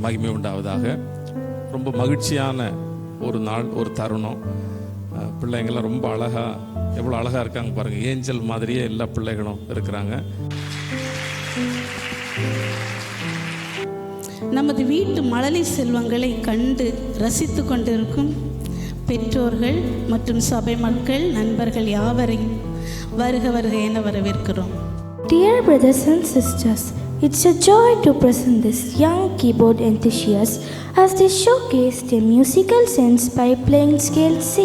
மகிமை உண்டாவதாக. ரொம்ப மகிழ்ச்சியான ஒரு நாள், ஒரு தருணம். பிள்ளைங்கள்லாம் ரொம்ப எவ்வளோ அழகாக இருக்காங்க பாருங்கள். ஏஞ்சல் மாதிரியே எல்லா பிள்ளைகளும் இருக்கிறாங்க. நமது வீட்டு மழலை செல்வங்களை கண்டு ரசித்து கொண்டிருக்கும் பெற்றோர்கள் மற்றும் சபை மக்கள், நண்பர்கள் யாவரையும் வருக வருக என வரவேற்கிறோம். Dear brothers and sisters, it's a joy to present this young keyboard enthusiasts as they showcase their musical sense by playing scale C.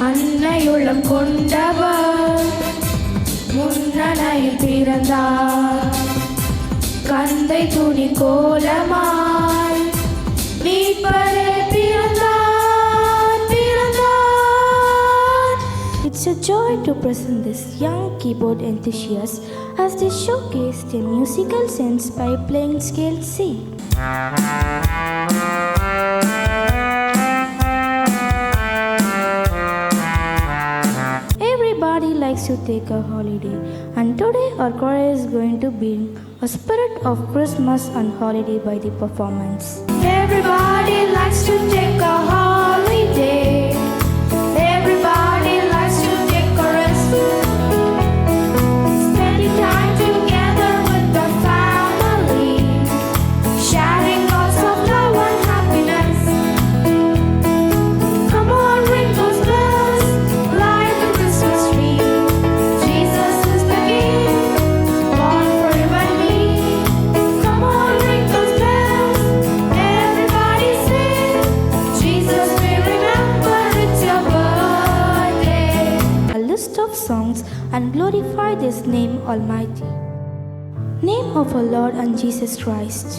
அன்னையுள்ளம் கொண்டவர் முன்னணையில் பிறந்தார், கந்தை துணி கோலமாய் மீட்பரே பிறந்தார். It's a joy to present this young keyboard enthusiasts as they showcase their musical sense by playing scale C. Everybody likes to take a holiday, and today our choir is going to bring a spirit of Christmas and holiday by the performance. Everybody likes to take a holiday. Everybody likes to take a rest. Spending time together with the family, sharing lots of love and happiness. Come on, ring those bells, light the Christmas tree. Jesus is the King, born for you and me. Come on, ring those bells, everybody sing. Jesus, we remember it's your birthday. A list of songs and glorify this name Almighty. Name of our Lord and Jesus Christ.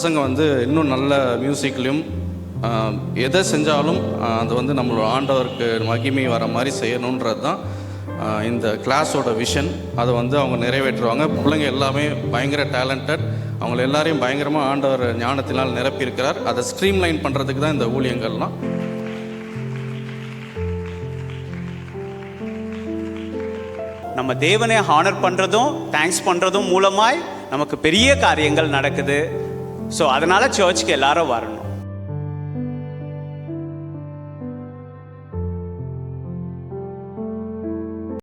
பசங்க வந்து இன்னும் நல்ல மியூசிக்லேயும் எதை செஞ்சாலும் அது வந்து நம்மளோட ஆண்டவருக்கு மகிமை வர மாதிரி செய்யணுன்றது தான் இந்த கிளாஸோட விஷன். அதை வந்து அவங்க நிறைவேற்றுவாங்க. பிள்ளைங்க எல்லாமே பயங்கர டேலண்டட். அவங்கள எல்லாரையும் பயங்கரமாக ஆண்டவர் ஞானத்தினால் நிரப்பியிருக்கிறார். அதை ஸ்ட்ரீம்லைன் பண்ணுறதுக்கு தான் இந்த ஊழியங்கள்லாம். நம்ம தேவனை ஹானர் பண்ணுறதும் தேங்க்ஸ் பண்ணுறதும் மூலமாய் நமக்கு பெரிய காரியங்கள் நடக்குது. ஸோ அதனால் சர்ச்சுக்கு எல்லாரும் வரணும்.